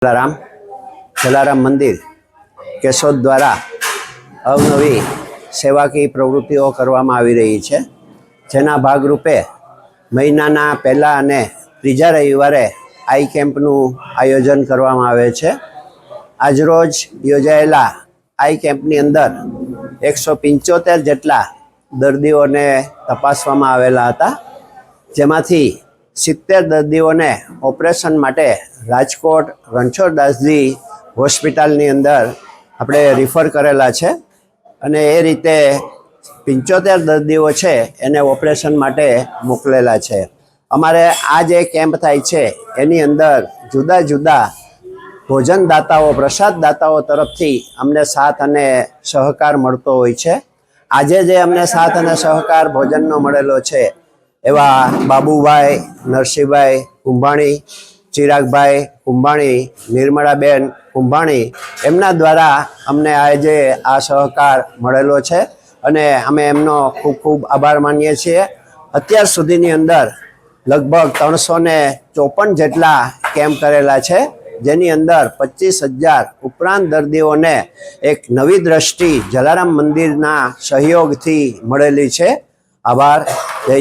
જલારામ મંદિર કેશોદ દ્વારા અવનવી સેવાકીય પ્રવૃત્તિઓ કરવામાં આવી રહી છે, જેના ભાગરૂપે મહિનાના પહેલા અને ત્રીજા રવિવારે આઈ કેમ્પનું આયોજન કરવામાં આવે છે। આજરોજ યોજાયેલા આઈ કેમ્પની અંદર 175 જેટલા દર્દીઓને તપાસવામાં આવેલા હતા, જેમાંથી 70 દર્દીઓને ઓપરેશન માટે રાજકોટ રણછોડદાસજી હોસ્પિટલની અંદર આપણે રિફર કરેલા છે અને એ રીતે 75 દર્દીઓ છે એને ઓપરેશન માટે મોકલેલા છે। અમારે આ જે કેમ્પ થાય છે એની અંદર જુદા જુદા ભોજનદાતાઓ પ્રસાદદાતાઓ તરફથી અમને સાથ અને સહકાર મળતો હોય છે। આજે જે અમને સાથ અને સહકાર ભોજનનો મળેલો છે એવા બાબુભાઈ, નરસિંહભાઈ કુંભાણી, ચિરાગભાઈ કુંભાણી, નિર્મળાબેન કુંભાણી, એમના દ્વારા અમને આજે આ સહકાર મળેલો છે અને અમે એમનો ખૂબ ખૂબ આભાર માનીએ છીએ। અત્યાર સુધીની અંદર લગભગ 354 જેટલા કેમ્પ કરેલા છે, જેની અંદર 25,000 ઉપરાંત દર્દીઓને એક નવી દ્રષ્ટિ જલારામ મંદિરના સહયોગથી મળેલી છે। આભાર। જય